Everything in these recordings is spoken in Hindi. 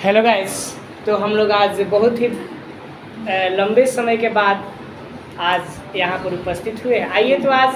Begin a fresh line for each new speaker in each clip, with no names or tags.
Hello guys. तो हम लोग आज बहुत ही लंबे समय के बाद आज यहाँ पर उपस्थित हुए। आइए तो आज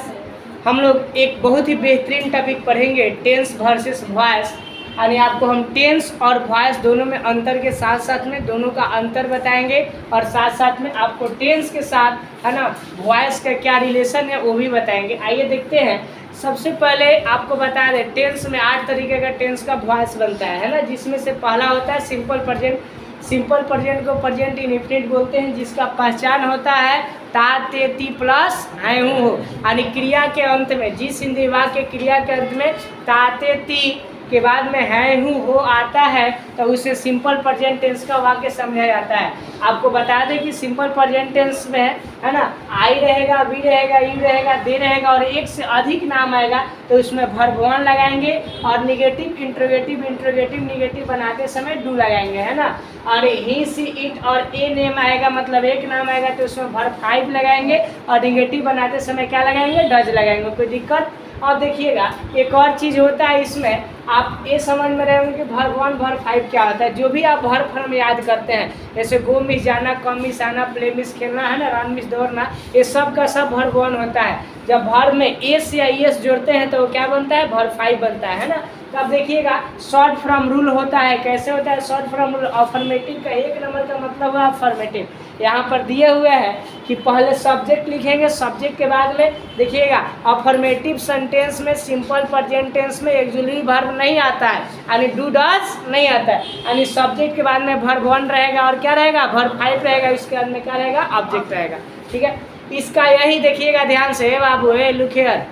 हम लोग एक बहुत ही बेहतरीन टॉपिक पढ़ेंगे, टेंस वर्सेस वॉइस। यानी आपको हम टेंस और वॉइस दोनों में अंतर के साथ साथ में दोनों का अंतर बताएंगे और साथ साथ में आपको टेंस के साथ है ना वॉइस का क्या रिलेशन है वो भी बताएंगे। आइए देखते हैं। सबसे पहले आपको बता दें, टेंस में 8 तरीके का टेंस का वॉइस बनता है ना, जिसमें से पहला होता है सिंपल प्रेजेंट। सिंपल प्रेजेंट को प्रेजेंट इंडेफिनिट बोलते हैं, जिसका पहचान होता है ता ते ती प्लस है हूँ हो। यानी क्रिया के अंत में, जिस हिंदी वाक्य क्रिया के अंत में ता ते ती के बाद में है हूँ हो आता है तो उसे सिंपल प्रेजेंट टेंस का वाक्य समझा जाता है। आपको बता दें कि सिंपल प्रेजेंट टेंस में है ना आई रहेगा, वी रहेगा, यू रहेगा, दे रहेगा और एक से अधिक नाम आएगा तो उसमें वर्ब वन लगाएंगे और निगेटिव इंट्रोगेटिव निगेटिव बनाते समय डू लगाएंगे, है ना। और ही सी इट और ए नेम आएगा, मतलब एक नाम आएगा तो उसमें वर्ब फाइव लगाएंगे और निगेटिव बनाते समय क्या लगाएंगे, डज लगाएंगे। कोई दिक्कत? अब देखिएगा एक और चीज़ होता है इसमें, आप ये समझ में रहेंगे कि वर्ब वन वर्ब फाइव क्या होता है। जो भी आप वर्ब फॉर्म याद करते हैं, जैसे गो मिस जाना, कम मिस आना, प्ले मिस खेलना, है ना, रन मिस दौड़ना, ये सब का सब वर्ब वन होता है। जब वर्ब में एस या एस जोड़ते हैं तो क्या बनता है, वर्ब फाइव बनता है ना। तो अब देखिएगा शॉर्ट फ्रॉम रूल होता है। कैसे होता है शॉर्ट फ्रॉम रूल? अफर्मेटिव का एक नंबर का मतलब है अफर्मेटिव। यहाँ पर दिए हुए हैं कि पहले सब्जेक्ट लिखेंगे, सब्जेक्ट के बाद में देखिएगा अफर्मेटिव सेंटेंस में सिंपल प्रेजेंट टेंस में एक्जुलरी वर्ब नहीं आता है, यानी डू डज नहीं आता है। यानी सब्जेक्ट के बाद में वर्ब वन रहेगा और क्या रहेगा, वर्ब फाइव रहेगा, इसके बाद में क्या रहेगा, ऑब्जेक्ट रहेगा। ठीक है, इसका यही देखिएगा ध्यान से बाबू, लुक हियर।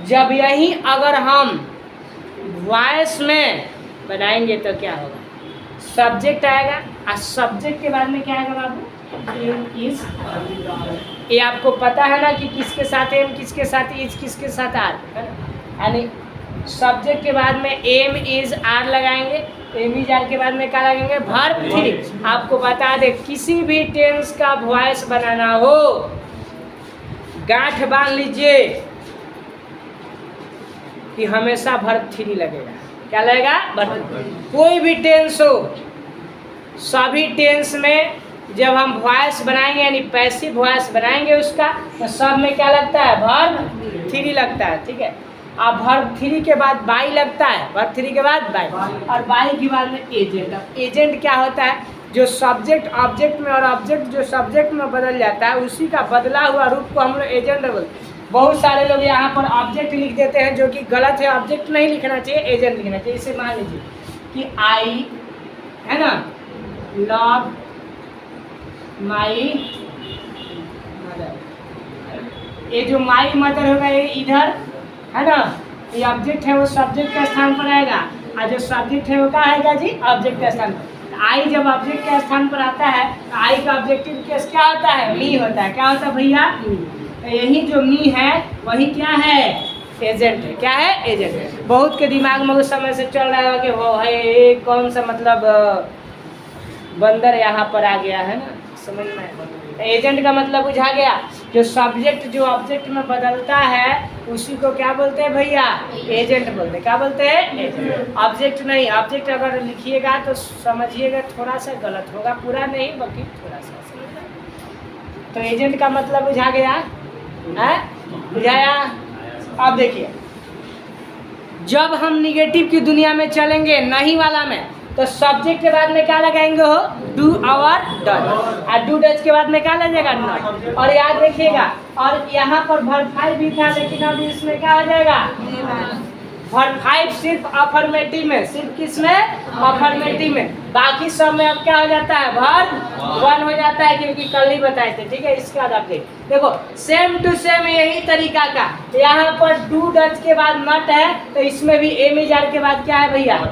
जब यही अगर हम वॉइस में बनाएंगे तो क्या होगा, सब्जेक्ट आएगा और सब्जेक्ट के बाद में क्या आएगा बाबू, इज। ये आपको पता है ना कि किसके साथ एम, किसके साथ इज, किसके साथ आर, है ना। यानी सब्जेक्ट के बाद में एम इज आर लगाएंगे, एम इज आर के बाद में क्या लगाएंगे, वर्ब थ्री। आपको बता दे किसी भी टेंस का वॉइस बनाना हो, गांठ बांध लीजिए कि हमेशा वर्ब थ्री लगेगा। क्या लगेगा, वर्ब। कोई भी टेंस हो, सभी टेंस में जब हम वॉइस बनाएंगे यानी पैसिव वॉइस बनाएंगे उसका, तो सब में क्या लगता है, वर्ब थ्री लगता है। ठीक है, अब वर्ब थ्री के बाद बाई लगता है, वर्ब थ्री के बाद बाई, और बाई के बाद में एजेंट। अब एजेंट क्या होता है, जो सब्जेक्ट ऑब्जेक्ट में और ऑब्जेक्ट जो सब्जेक्ट में बदल जाता है, उसी का बदला हुआ रूप को हम लोग एजेंट बोलते हैं। बहुत सारे लोग यहाँ पर ऑब्जेक्ट लिख देते हैं जो कि गलत है, ऑब्जेक्ट नहीं लिखना चाहिए, एजेंट लिखना चाहिए। इसे मान लीजिए कि आई है ना, लव माई मदर। ये जो माई मदर होगा ये इधर है ना, ये ऑब्जेक्ट है, वो सब्जेक्ट के स्थान पर आएगा, और जो सब्जेक्ट है वो क्या आएगा जी, ऑब्जेक्ट के स्थान पर। आई जब ऑब्जेक्ट के स्थान पर आता है तो आई का ऑब्जेक्टिव केस क्या होता है, मी होता है। क्या होता है भैया, तो यही जो मी है वही क्या है, एजेंट है। क्या है, एजेंट है। बहुत के दिमाग में उस समय से चल रहा है कि वो है कौन सा मतलब बंदर यहाँ पर आ गया है ना, समझ में। एजेंट का मतलब बुझा गया, जो सब्जेक्ट जो ऑब्जेक्ट में बदलता है उसी को क्या बोलते हैं भैया, एजेंट बोलते हैं। क्या बोलते हैं, एजेंट। ऑब्जेक्ट नहीं, ऑब्जेक्ट अगर लिखिएगा तो समझिएगा थोड़ा सा गलत होगा, पूरा नहीं बल्कि थोड़ा सा। तो एजेंट का मतलब बुझा गया है, बुझाया। अब देखिए जब हम निगेटिव की दुनिया में चलेंगे, नहीं वाला में, तो सब्जेक्ट के बाद में क्या लगाएंगे हो, डू और डज, और डू डज के बाद में क्या लगेगा, नॉट। और याद रखिएगा, और यहाँ पर वर्ब फाइव भी था लेकिन अब इसमें क्या हो जाएगा, वर्ब फाइव सिर्फ अफर्मेटिव में, सिर्फ किसमें, अफर्मेटिव में। बाकी सब में अब क्या हो जाता है, वर्ब वन हो जाता है, क्योंकि कल ही बताए थे। ठीक है, इसके बाद आप देखो सेम टू सेम यही तरीका का, यहाँ पर डू डज के बाद नॉट है तो इसमें भी एम इज आर के बाद क्या है भैया,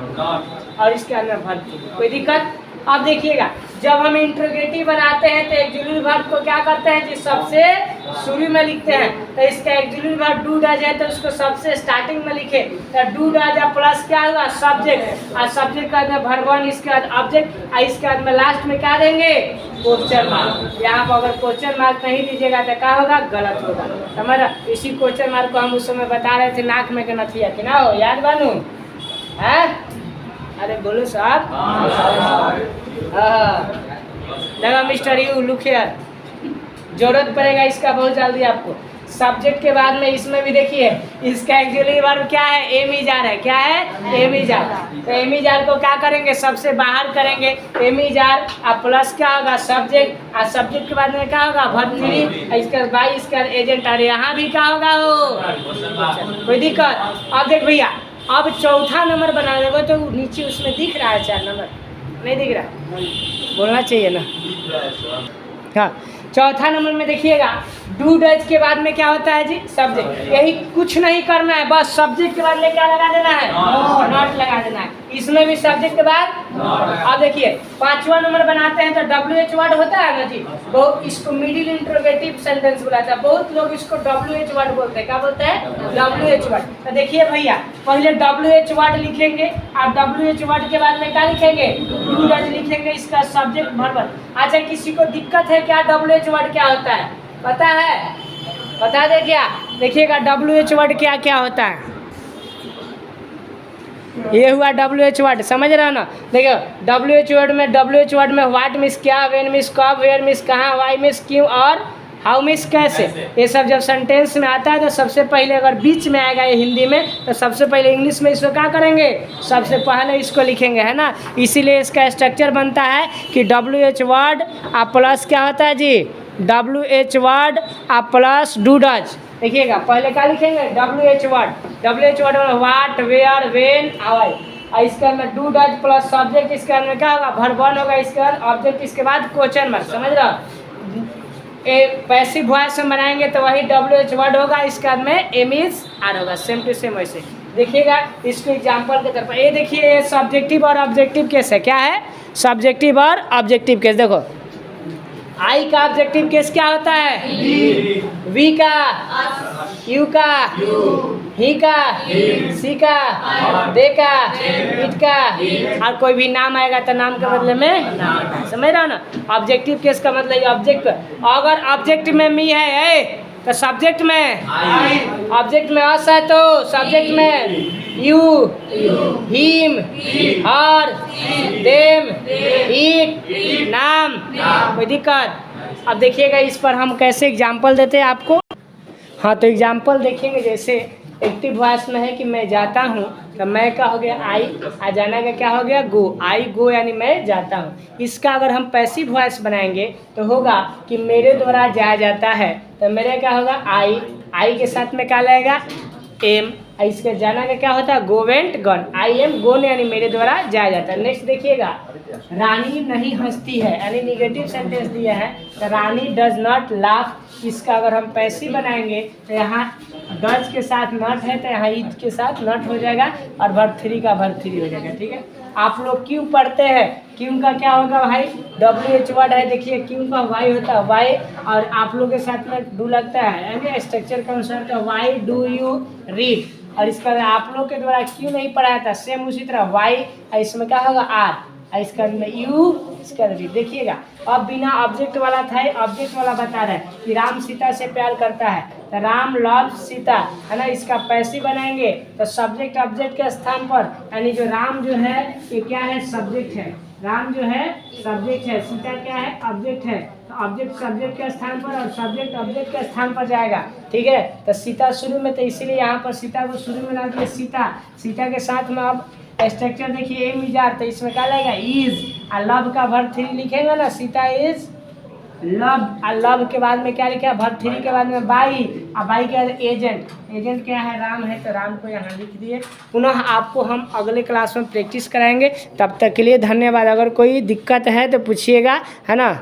और इसके अंदर वर्ब। कोई दिक्कत? अब देखिएगा जब हम इंट्रोगेटिव बनाते हैं तो एक्जुलरी वर्ब को क्या करते हैं जी, सबसे शुरू में लिखते हैं। तो इसका एक्जुलरी वर्ब डू डज है तो उसको सबसे स्टार्टिंग में लिखे, तो डू डज प्लस क्या हुआ, सब्जेक्ट, और सब्जेक्ट का अंदर वर्ब वन, इसके बाद ऑब्जेक्ट, और इसके बाद में लास्ट में क्या देंगे, क्वेश्चन मार्क। यहाँ पर अगर क्वेश्चन मार्क नहीं दीजिएगा तो क्या होगा, गलत होगा। समझ रहा, इसी क्वेश्चन मार्क को हम उस समय बता रहे थे नाक में के नथिया कि ना हो, याद बानू है। अरे बोलो साहब। हाँ लगा मिस्टर यू लुक हियर, जरूरत पड़ेगा इसका बहुत जल्दी आपको। सब्जेक्ट के बाद में इसमें भी देखिए इसका एक्चुअली वर्ब क्या है, एमिजार है। क्या है? एमिजार। तो एमिजार को क्या करेंगे, सबसे बाहर करेंगे एमिजार, अब प्लस क्या होगा सब्जेक्ट, और सब्जेक्ट के बाद में क्या होगा वर्ब 3, इसका बाई इसका एजेंट। अरे यहाँ भी क्या होगा हो, कोई दिक्कत? अब देख भैया, अब चौथा नंबर बना देगा तो नीचे उसमें दिख रहा है 4 नंबर, नहीं दिख रहा? बोलना चाहिए ना। हाँ चौथा नंबर में देखिएगा डू डज के बाद में क्या होता है जी, सब्जेक्ट। यही कुछ नहीं करना है, बस सब्जेक्ट के बाद में क्या लगा देना है, नॉट लगा देना है। इसमें भी सब्जेक्ट के बाद। अब देखिए 5वां नंबर बनाते हैं तो WH वर्ड होता है ना जी, बहुत इसको मिडिल इंट्रोगेटिव सेंटेंस बुलाता है, बहुत लोग इसको WH वर्ड बोलते हैं। क्या बोलते हैं? WH word. तो देखिए भैया पहले WH वर्ड लिखेंगे और WH वर्ड के बाद में क्या लिखेंगे, डू डज लिखेंगे, इसका सब्जेक्ट वर्ब। अच्छा किसी को दिक्कत है क्या, WH वर्ड क्या होता है पता है? बता दे क्या? देखिएगा WH वर्ड क्या क्या होता है। ये हुआ WH वर्ड, समझ रहे हो ना? देखो WH वर्ड में व्हाट मीन्स क्या, व्हेन मीन्स कब, वेयर मीन्स कहाँ, व्हाई मीन्स क्यों और हाउ मीन्स कैसे। ये सब जब सेंटेंस में आता है तो सबसे पहले अगर बीच में आएगा ये हिंदी में तो सबसे पहले इंग्लिश में इसको क्या करेंगे, सबसे पहले इसको लिखेंगे, है ना। इसीलिए इसका स्ट्रक्चर बनता है कि WH वर्ड और प्लस क्या होता है जी, WH वर्ड और प्लस डू डज। देखिएगा पहले क्या लिखेंगे, WH वर्ड में व्हाट, वेयर, व्हेन, हाउ। इसके अंदर डू डज प्लस सब्जेक्ट, इसके अंदर क्या होगा वर्ब 1 होगा, इसके बाद ऑब्जेक्ट, इसके बाद क्वेश्चन मार्क। समझ रहे हो? पैसिव वॉइस में बनाएंगे तो वही WH वर्ड होगा, इसके बाद में एम इज आर होगा, सेम टू सेम वैसे। देखिएगा इसको एग्जाम्पल के तौर पर, ये देखिए सब्जेक्टिव और ऑब्जेक्टिव केस है। क्या है? सब्जेक्टिव और ऑब्जेक्टिव केस। देखो आई का ऑब्जेक्टिव केस क्या होता है, वी का, यू का, ही का, सी का, दे का, इट का, और कोई भी नाम आएगा तो नाम के बदले में नाम। समझ रहा हो ना? ऑब्जेक्टिव केस का मतलब ऑब्जेक्ट, अगर ऑब्जेक्ट में मी है तो सब्जेक्ट में, ऑब्जेक्ट में अस है तो सब्जेक्ट में you, him, her, them, it, नाम। कोई दिक्कत? अब देखिएगा इस पर हम कैसे एग्जाम्पल देते हैं आपको। हाँ तो एग्जाम्पल देखेंगे, जैसे एक्टिव वॉइस में है कि मैं जाता हूँ तो मैं का हो गया आई, आ जाना का क्या हो गया गो, आई गो यानी मैं जाता हूँ। इसका अगर हम पैसिव वॉइस बनाएंगे तो होगा कि मेरे द्वारा जाया जाता है, तो मेरे क्या होगा आई के साथ में क्या लगेगा एम, इसके जाना का क्या होता है go went gun, I am गोन यानी मेरे द्वारा जाया जाता है। नेक्स्ट देखिएगा रानी नहीं हंसती है यानी निगेटिव सेंटेंस दिया है, तो रानी डज नॉट लाफ। इसका अगर हम पैसिव बनाएंगे तो यहाँ डज के साथ नॉट है तो यहाँ इट के साथ नॉट हो जाएगा और वर्ब 3 का वर्ब 3 हो जाएगा। ठीक है, आप लोग क्यों पढ़ते हैं, क्यों का क्या होगा भाई WH वर्ड है, देखिए क्यों का वाई होता है वाई, और आप लोग के साथ में डू लगता है यानी स्ट्रक्चर का अनुसार तो वाई डू यू रीड, और इसका आप लोग के द्वारा क्यों नहीं पढ़ाया था सेम उसी तरह वाई, इसमें क्या होगा आर, इसका यू, इसका रीड। देखिएगा अब बिना ऑब्जेक्ट वाला था, ऑब्जेक्ट वाला बता रहा है कि राम सीता से प्यार करता है, तो राम लव सीता है ना। इसका पैसिव बनाएंगे तो सब्जेक्ट ऑब्जेक्ट के स्थान पर, यानी जो राम जो है ये क्या है सब्जेक्ट है, राम जो है सब्जेक्ट है, सीता क्या है ऑब्जेक्ट है, तो ऑब्जेक्ट सब्जेक्ट के स्थान पर और सब्जेक्ट ऑब्जेक्ट के स्थान पर जाएगा। ठीक है, तो सीता शुरू में, तो इसीलिए यहाँ पर सीता को शुरू में ला दिया सीता, सीता के साथ में अब स्ट्रक्चर देखिए एम इज आर, तो इसमें क्या लगेगा इज, और लव का वर्ब 3 लिखेंगे ना, सीता इज लव, और लव के बाद में क्या लिखा है वर्ब 3 के बाद में बाई, और बाई के बाद एजेंट, एजेंट क्या है राम है तो राम को यहाँ लिख दिए। पुनः आपको हम अगले क्लास में प्रैक्टिस कराएंगे, तब तक के लिए धन्यवाद। अगर कोई दिक्कत है तो पूछिएगा, है ना।